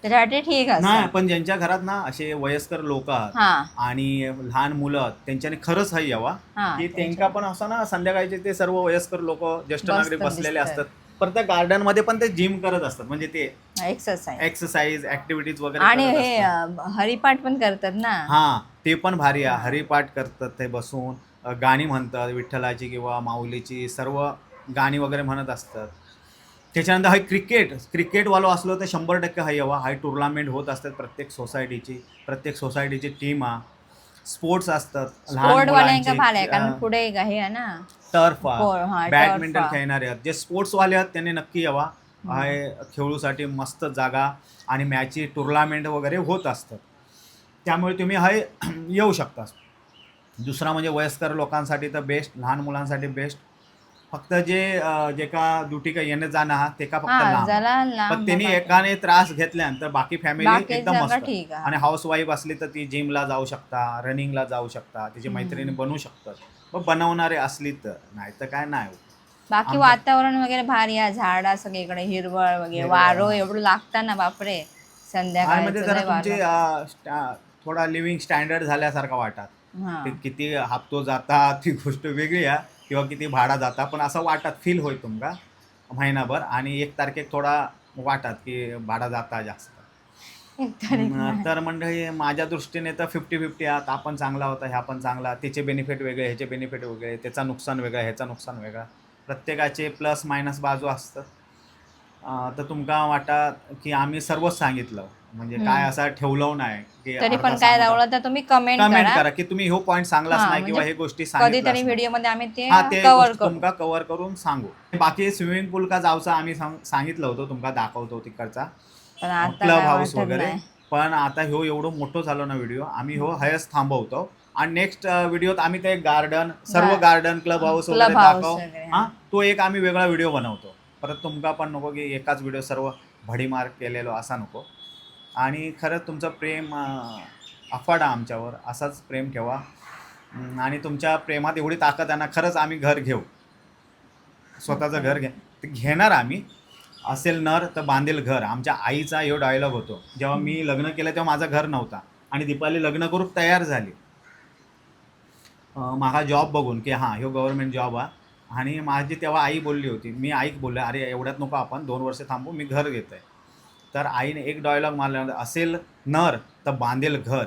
त्याच्यासाठी ठीक नाही, असं. पण ज्यांच्या घरात ना असे वयस्कर लोक आहात हा आणि लहान मुलं, त्यांच्याने खरंच हाय यावा हा, की त्यांना पण असं ना, संध्याकाळचे ते सर्व वयस्कर लोक, ज्येष्ठ नागरिक बसतात, बसलेले दिसतात. असतात. प्रत्येक गार्डन मध्ये पण ते जिम करत असतात, म्हणजे ते एक्सरसाइज एक्सरसाइज ऍक्टिव्हिटीज वगैरे आणि करत हे असतात. हरिपाठ पण करतात ना. हा, ते पण भारी आहे. हरिपाठ करतात ते बसून, गाणी म्हणतात विठ्ठलाची किंवा माऊलीची, सर्व गाणी वगैरे म्हणत असतात. त्याच्यानंतर हाय क्रिकेटवालो असलो तर 100% हाय हवा. हाय टुर्नामेंट होत असतात प्रत्येक सोसायटीची टीम हा. स्पोर्ट्स असतात स्पोर्टवाल्यांका भाड आहे कारण पुढे हे आहे ना टर्फ हा, बॅडमिंटन turf. खेळणारे आहेत. जे स्पोर्ट्सवाले आहेत त्यांनी नक्की यावा. हाय खेळूसाठी मस्त जागा आणि मॅची टुर्नामेंट वगैरे होत असतात. त्यामुळे तुम्ही हाय येऊ शकता. दुसरा म्हणजे वयस्कर लोकांसाठी तर बेस्ट, लहान मुलांसाठी बेस्ट. फक्त जे का ड्युटी का येणं जाणं हा ते का फक्त लांब. पण त्यांनी एकाने त्रास घेतल्यानंतर बाकी फॅमिली एकदम मस्त. ठीक आहे. आणि हाऊसवाईफ असली तर ती जिमला जाऊ शकता, रनिंगला जाऊ शकता, तिची मैत्रिणी बनवू शकतात. पण बनवणारे असली तर, नाही तर काय नाही होत. बाकी वातावरण वगैरे भारी आहे, झाडा सगळीकडे हिरवळ वगैरे, वारो एवढं लागतं ना बापरे आणि संध्याकाळी म्हणजे जरा तुमची थोडा लिव्हिंग स्टँडर्ड झाल्यासारखं वाटत. ते किती हप्तो जाता ती गोष्ट वेगळी आहे किंवा किती भाडा जाता, पण असं वाटत फील होईल तुमका महिनाभर. आणि 1 तारखेक थोडा वाटत की भाडा जाता जास्त. तर मंडळी माझ्या दृष्टीने तर 50-50 आहात. आपण चांगला होता, ह्या पण चांगला, त्याचे बेनिफिट वेगळे, ह्याचे बेनिफिट वेगळे, त्याचा नुकसान वेगळं, ह्याचा नुकसान वेगळा. प्रत्येकाचे प्लस मायनस बाजू असतं. तर तुमका वाटत की आम्ही सर्वच सांगितलं, म्हणजे काय असं ठेवलं नाही की तरी पण काय रावलं तर तुम्ही कमेंट करा की तुम्ही ह्यो पॉईंट सांगलाच नाही किंवा हे गोष्टी कधीतरी व्हिडिओ मध्ये आम्ही ते ते कव्हर करू. तुमका कव्हर करून सांगू. बाकी स्विमिंग पूल का जाऊचा आम्ही सांगितलं होतं, तुमका दाखवतो तिकडचा पण आता क्लब काय हाऊस वाटत वगैरे. नाही. पण आता ह्यो एवढं मोठं झालं ना व्हिडिओ, आम्ही ह्यो हयच थांबवतो. आणि नेक्स्ट व्हिडिओत आम्ही ते सर्व गार्डन क्लब हाऊस वगैरे दाखव. वगैरे, हा, तो एक आम्ही वेगळा व्हिडिओ बनवतो. परत तुमका पण नको की एकाच व्हिडिओ सर्व भडीमार केलेलो असा नको. आणि खरंच तुमचं प्रेम अफाडा आमच्यावर, असाच प्रेम ठेवा. आणि तुमच्या प्रेमात एवढी ताकद आहे ना, खरंच आम्ही घर घेऊ, स्वतःचं घर घेणार आम्ही. असेल नर तर बांधेल घर. आमच्या आईचा ह्यो डायलॉग होतो. जेव्हा मी लग्न केलं तेव्हा माझं घर नव्हता आणि दीपाली लग्न करून तयार झाली माझा जॉब बघून की हां ह्यो गव्हर्नमेंट जॉब आहे. आणि माझी तेव्हा आई बोलली होती, मी आईक बोललो अरे एवढ्यात नको, आपण 2 वर्ष थांबू, मी घर घेत आहे. तर आईने एक डायलॉग मारला, असेल नर तर बांधेल घर.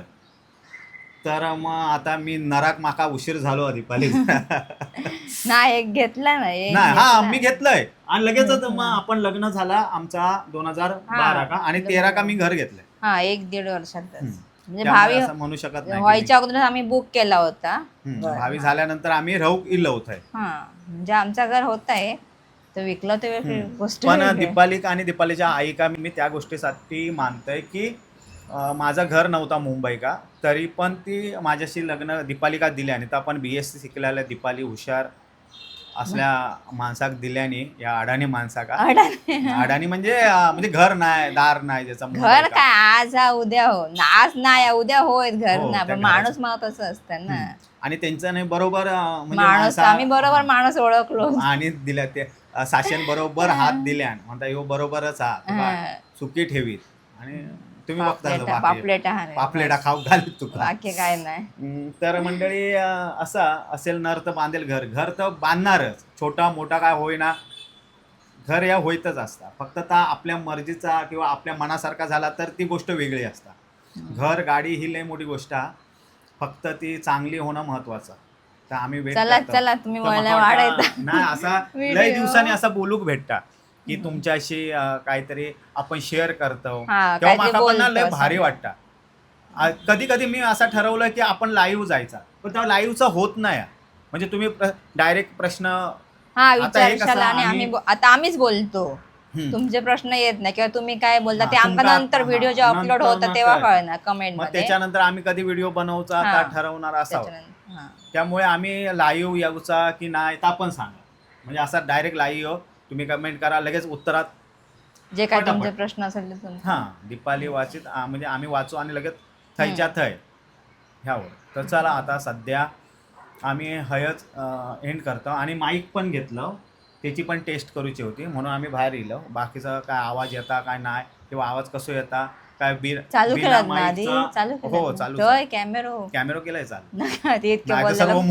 तर मग आता मी नराक माका उशीर झालो दीपाली. नाही एक घेतला नाही हा मी घेतलंय. आणि लगेचच मग आपण लग्न झाला आमचा 2012 का, आणि 13 का मी घर घेतलंय. हा 1-1.5 वर्षातच. म्हणजे त्यामुळे भावी असं म्हणू शकत नाही की व्हायच्या अगोदर आम्ही बुक केला होता. भावी झाल्यानंतर आम्ही राहू इल्ल होत आहे. हा म्हणजे आमचा घर होत आहे तर विकलं ते गोष्ट पण वेगळी. दीपाली आणि दीपालीच्या आई का मी त्या गोष्टीसाठी मानतोय की माझं घर नव्हता मुंबई का, तरी पण ती माझ्याशी लग्न दीपाली का दिल्याने. तर आपण BSc शिकलेल्या दीपाली हुशार असल्या माणसाक दिल्याने, या अडाणी माणसाका. अडाणी म्हणजे घर नाही, दार नाही, ज्याचा घर काय आज हा उद्या हो, आज नाही उद्या होय घर हो, ना, त्या पण माणूस मग तसं असतं ना. आणि त्यांच्याने बरोबर माणूस आम्ही बरोबर माणूस ओळखलो आणि दिल्या ते शासन बरोबर हात दिल्यान म्हणता ह्यो बरोबरच हा सुकी ठेवीत. आणि तुम्ही बघता पापलेटा खाऊ घालीत तुका, बाकी काय नाही. तर मंडळी असेल नर तर बांधेल घर. घर तर बांधणारच, छोटा मोठा काय होईना, घर या होईतच असता. फक्त ता आपल्या मर्जीचा किंवा आपल्या मनासारखा झाला तर ती गोष्ट वेगळी असता. घर गाडी ही लय मोठी गोष्ट आहे, फक्त ती चांगली होणं महत्वाचं. तर आम्ही चला तुम्ही वाढायचा नाही असा लय दिवसांनी असं बोलूक भेटता की तुमच्याशी काहीतरी आपण शेअर करतो तेव्हा मला पण लय भारी वाटतं. कधी कधी मी असं ठरवलं की आपण लाईव्ह जायचा, पण तेव्हा लाईव्हचा होत नाही. म्हणजे तुम्ही डायरेक्ट प्रश्न विचारशाल आणि आता आम्हीच बोलतो, तुमचे प्रश्न येत नाही किंवा तुम्ही काय बोलता ते आमका नंतर व्हिडिओ जे अपलोड होतं तेव्हा कळणार कमेंट मध्ये. त्याच्यानंतर आम्ही कधी व्हिडिओ बनवचा आता ठरवणार असावं. त्यामुळे आम्ही लाईव्ह यायचा की नाही तर आपण सांगा. म्हणजे असा डायरेक्ट लाईव्ह तुम्ही कमेंट करा, लगेच उत्तरात जे काय तुमचे प्रश्न असेल ते दीपाली वाचित म्हणजे आम्ही वाचू आणि लगेच थयच्या थय ह्यावर. तर चला आता सध्या आम्ही हयच एंड करतो. आणि माईक पण घेतलं, त्याची पण टेस्ट करूची होती म्हणून आम्ही बाहेर येलो. बाकीचा काय आवाज येता काय नाही किंवा आवाज कसो येता काय चालू केलं ना आधी, हो चालू कॅमेरा केलाय चालू सर्व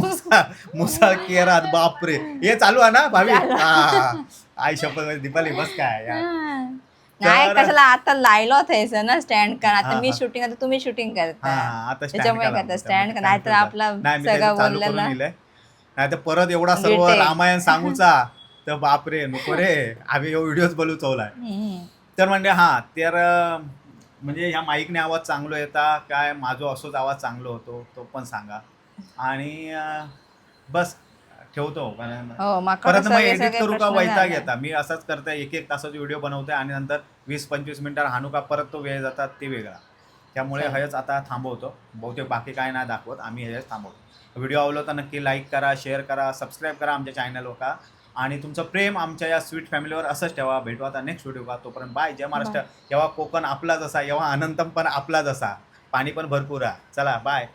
मुसा केरात. बापरे हे चालू आहे ना भावी. आई शपथ दीपाली बस काय नाही कशाला आता लायलो थायचं ना स्टँड कर. आता मी शूटिंग आता तुम्ही शूटिंग करता त्याच्यामुळे करता स्टँड कर, नाही तर आपला सगळं बोललेलं नाही तर परत एवढा सर्व रामायण सांगूचा तर बापरे नको रे आम्ही व्हिडिओज बोलू चवलाय. हम्म. तर म्हणजे तर म्हणजे ह्या माईकने आवाज चांगलो येता काय माझो असोच आवाज चांगलो होतो तो पण सांगा. आणि बस ठेवतो कारण हो माका परत तर मग सगळे एडिट सगळे करू का प्रश्न वैताग झाले. येता. मी असंच करतोय 1-1 तासाचा व्हिडिओ बनवतोय आणि नंतर 20-25 मिनिटात हाणू का परत तो वेळ जातात ते वेगळा. त्यामुळे चालेल. हेच आता थांबवतो. बहुतेक बाकी काय नाही दाखवत आम्ही हेच थांबवतो. व्हिडिओ आवडला तर नक्की लाईक करा, शेअर करा, सबस्क्राईब करा आमच्या चॅनलवर का. आणि तुमचं प्रेम आमच्या या स्वीट फॅमिलीवर असंच ठेवा. भेटू आता नेक्स्ट व्हिडिओ का. तोपर्यंत बाय. जय महाराष्ट्र. Bye. जेव्हा कोकण आपलाच असा, जेव्हा अनंतम पण आपलाच असा, पाणी पण भरपूर आहे. चला बाय.